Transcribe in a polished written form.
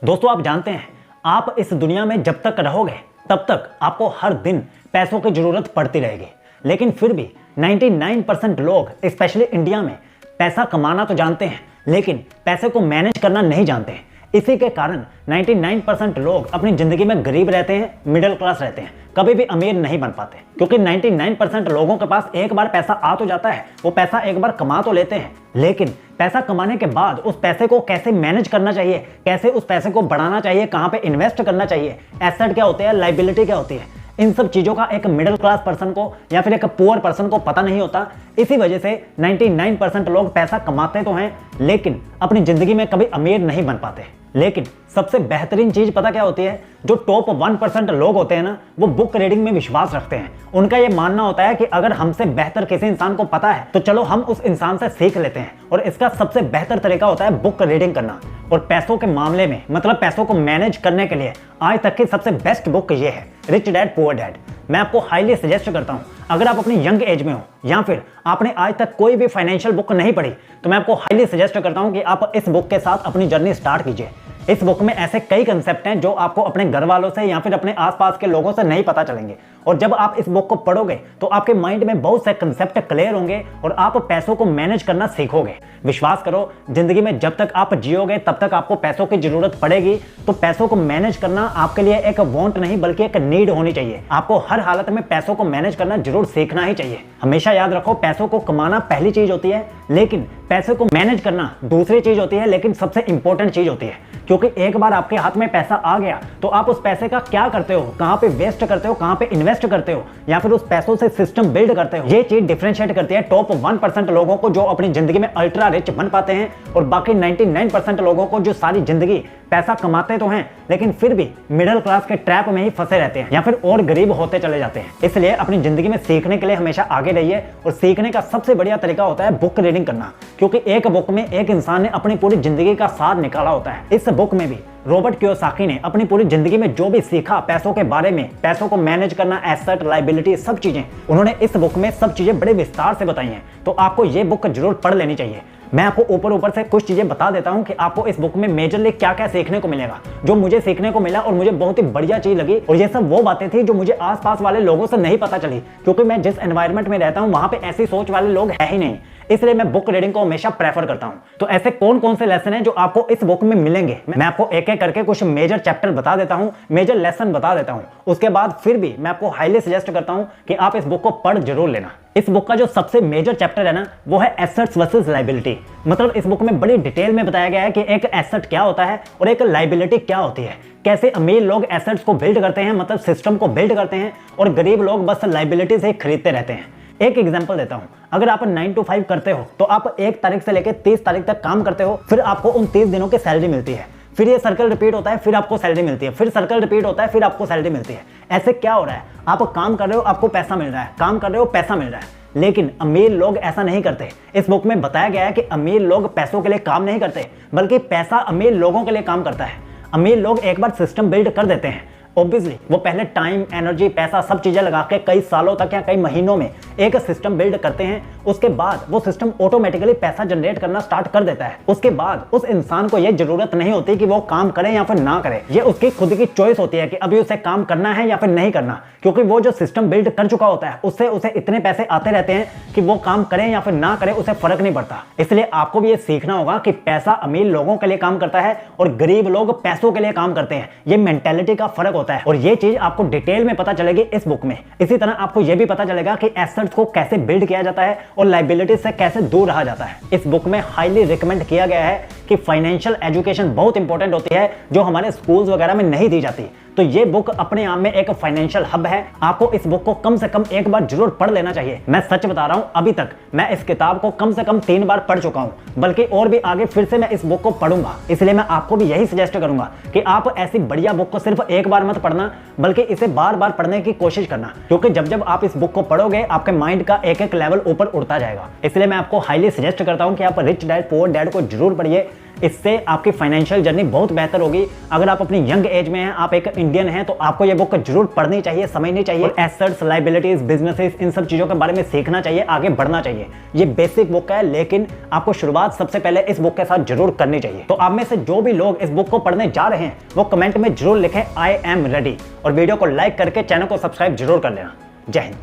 दोस्तों आप जानते हैं, आप इस दुनिया में जब तक रहोगे तब तक आपको हर दिन पैसों की जरूरत पड़ती रहेगी। लेकिन फिर भी 99% लोग स्पेशली इंडिया में पैसा कमाना तो जानते हैं, लेकिन पैसे को मैनेज करना नहीं जानते हैं। इसी के कारण 99% लोग अपनी ज़िंदगी में गरीब रहते हैं, मिडिल क्लास रहते हैं, कभी भी अमीर नहीं बन पाते। क्योंकि 99% लोगों के पास एक बार पैसा आ तो जाता है, वो पैसा एक बार कमा तो लेते हैं, लेकिन पैसा कमाने के बाद उस पैसे को कैसे मैनेज करना चाहिए, कैसे उस पैसे को बढ़ाना चाहिए, कहाँ पे इन्वेस्ट करना चाहिए, एसेट क्या होते हैं, लाइबिलिटी क्या होती है, इन सब चीज़ों का एक मिडिल क्लास पर्सन को या फिर एक पुअर पर्सन को पता नहीं होता। इसी वजह से 99% लोग पैसा कमाते तो हैं, लेकिन अपनी ज़िंदगी में कभी अमीर नहीं बन पाते। लेकिन सबसे बेहतरीन चीज़ पता क्या होती है? जो टॉप 1% लोग होते हैं ना, वो बुक रीडिंग में विश्वास रखते हैं। उनका ये मानना होता है कि अगर हमसे बेहतर किसी इंसान को पता है तो चलो हम उस इंसान से सीख लेते हैं। और इसका सबसे बेहतर तरीका होता है बुक रीडिंग करना। और पैसों के मामले में, मतलब पैसों को मैनेज करने के लिए आज तक की सबसे बेस्ट बुक ये है, रिच डैड पुअर डैड। मैं आपको हाईली सजेस्ट करता हूँ, अगर आप अपनी यंग एज में हो या फिर आपने आज तक कोई भी फाइनेंशियल बुक नहीं पढ़ी, तो मैं आपको हाईली सजेस्ट करता हूँ कि आप इस बुक के साथ अपनी जर्नी स्टार्ट कीजिए। इस बुक में ऐसे कई कंसेप्ट हैं जो आपको अपने घर वालों से या फिर अपने आसपास के लोगों से नहीं पता चलेंगे। और जब आप इस बुक को पढ़ोगे तो आपके माइंड में बहुत से कंसेप्ट क्लियर होंगे और आप पैसों को मैनेज करना सीखोगे। विश्वास करो, जिंदगी में जब तक आप जियोगे तब तक आपको पैसों की जरूरत पड़ेगी। तो पैसों को मैनेज करना आपके लिए एक वांट नहीं बल्कि एक नीड होनी चाहिए। आपको हर हालत में पैसों को मैनेज करना जरूर सीखना ही चाहिए। हमेशा याद रखो, पैसों को कमाना पहली चीज होती है, लेकिन पैसे को मैनेज करना दूसरी चीज होती है, लेकिन सबसे इंपॉर्टेंट चीज होती है। क्योंकि एक बार आपके हाथ में पैसा आ गया तो आप उस पैसे का क्या करते हो, कहां पे वेस्ट करते हो, कहां पे इन्वेस्ट करते हो, या फिर उस पैसों से सिस्टम बिल्ड करते हो। ये चीज डिफरेंशिएट करती है टॉप 1% लोगों को जो अपनी जिंदगी में अल्ट्रा रिच बन पाते हैं, और बाकी 99% लोगों को जो सारी जिंदगी पैसा कमाते तो हैं लेकिन फिर भी मिडिल क्लास के ट्रैप में ही फंसे रहते हैं या फिर और गरीब होते चले जाते हैं। इसलिए अपनी जिंदगी में सीखने के लिए हमेशा आगे रहिए। और सीखने का सबसे बढ़िया तरीका होता है बुक रीडिंग करना, क्योंकि एक बुक में एक इंसान ने अपनी पूरी जिंदगी का सार निकाला होता है। इस बुक में भी रॉबर्ट कियोसाकी ने अपनी पूरी जिंदगी में जो भी सीखा पैसों के बारे में, पैसों को मैनेज करना, एसेट, लाइबिलिटी, सब चीजें उन्होंने इस बुक में सब चीजें बड़े विस्तार से बताई हैं। तो आपको ये बुक जरूर पढ़ लेनी चाहिए। मैं आपको ऊपर से कुछ चीजें बता देता हूं कि आपको इस बुक में मेजरली क्या क्या सीखने को मिलेगा। जो मुझे सीखने को मिला और मुझे बहुत ही बढ़िया चीज लगी, और ये सब वो बातें थी जो मुझे आसपास वाले लोगों से नहीं पता चली, क्योंकि मैं जिस एनवायरनमेंट में रहता हूं वहां पे ऐसी सोच वाले लोग है ही नहीं। इसलिए मैं बुक रीडिंग को हमेशा प्रेफर करता हूं। तो ऐसे कौन कौन से लेसन हैं जो आपको इस बुक में मिलेंगे, मैं आपको एक एक करके कुछ मेजर चैप्टर बता देता हूं, मेजर लेसन बता देता हूं। उसके बाद फिर भी मैं आपको हाईली सजेस्ट करता हूं कि आप इस बुक को पढ़ जरूर लेना। इस बुक का जो सबसे मेजर चैप्टर है ना, वो है एसेट्स वर्सेस लाइबिलिटी। मतलब इस बुक में बड़ी डिटेल में बताया गया है कि एक एसेट क्या होता है और एक लाइबिलिटी क्या होती है। कैसे अमीर लोग एसेट्स को बिल्ड करते हैं, मतलब सिस्टम को बिल्ड करते हैं, और गरीब लोग बस लाइबिलिटी से खरीदते रहते हैं। एक एग्जांपल देता हूं, अगर आप 9 to 5 करते हो तो आप 1 तारीख से लेकर 30 तारीख तक काम करते हो, फिर आपको उन 30 दिनों की सैलरी मिलती है। फिर ये सर्कल रिपीट होता है, फिर आपको सैलरी मिलती है, फिर सर्कल रिपीट होता है, फिर आपको सैलरी मिलती है। ऐसे क्या हो रहा है? आप काम कर रहे हो, आपको पैसा मिल रहा है, काम कर रहे हो, पैसा मिल रहा है। लेकिन अमीर लोग ऐसा नहीं करते। इस बुक में बताया गया है कि अमीर लोग पैसों के लिए काम नहीं करते, बल्कि पैसा अमीर लोगों के लिए काम करता है। अमीर लोग एक बार सिस्टम बिल्ड कर देते हैं, ऑब्वियसली वो पहले टाइम, एनर्जी, पैसा सब चीजें लगा के कई सालों तक या कई महीनों में एक सिस्टम बिल्ड करते हैं। उसके बाद वो सिस्टम ऑटोमेटिकली पैसा जनरेट करना स्टार्ट कर देता है। उसके बाद उस इंसान को ये जरूरत नहीं होती कि वो काम करे या फिर ना करे, ये उसकी खुद की चॉइस होती है कि अभी उसे काम करना है या फिर नहीं करना, क्योंकि वो जो सिस्टम बिल्ड कर चुका होता है उससे उसे इतने पैसे आते रहते हैं कि वो काम करे या फिर ना करे उसे फर्क नहीं पड़ता। इसलिए आपको भी ये सीखना होगा कि पैसा अमीर लोगों के लिए काम करता है और गरीब लोग पैसों के लिए काम करते हैं। ये मेंटेलिटी का फर्क होता है, और ये चीज आपको डिटेल में पता चलेगी इस बुक में। इसी तरह आपको यह भी पता चलेगा कि एसेट्स को कैसे बिल्ड किया जाता है और लाइबिलिटी से कैसे दूर रहा जाता है। इस बुक में हाईली रिकमेंड किया गया है कि फाइनेंशियल एजुकेशन बहुत इंपॉर्टेंट होती है, जो हमारे स्कूल्स वगैरह में नहीं दी जाती। तो ये बुक अपने आप में एक फाइनेंशियल हब है। आपको इस बुक को कम से कम एक बार जरूर पढ़ लेना चाहिए। मैं सच बता रहा हूं, अभी तक मैं इस किताब को कम से कम 3 बार पढ़ चुका हूं, बल्कि और भी आगे फिर से मैं इस बुक को पढ़ूंगा। इसलिए मैं आपको भी यही सजेस्ट करूंगा कि आप ऐसी बढ़िया बुक को सिर्फ एक बार मत पढ़ना, बल्कि इसे बार बार पढ़ने की कोशिश करना, क्योंकि जब जब आप इस बुक को पढ़ोगे आपके माइंड का एक एक लेवल ऊपर उड़ता जाएगा। इसलिए मैं आपको हाईली सजेस्ट करता हूं कि आप रिच डैड पुअर डैड को जरूर पढ़िए। इससे आपकी फाइनेंशियल जर्नी बहुत बेहतर होगी। अगर आप अपनी यंग एज में हैं, आप एक इंडियन हैं, तो आपको ये बुक जरूर पढ़नी चाहिए, समझनी चाहिए। एसेट्स, लायबिलिटीज, बिजनेसेस, इन सब चीजों के बारे में सीखना चाहिए, आगे बढ़ना चाहिए। ये बेसिक बुक है, लेकिन आपको शुरुआत सबसे पहले इस बुक के साथ जरूर करनी चाहिए। तो आप में से जो भी लोग इस बुक को पढ़ने जा रहे हैं वो कमेंट में जरूर लिखें आई एम रेडी, और वीडियो को लाइक करके चैनल को सब्सक्राइब जरूर कर लेना। जय हिंद।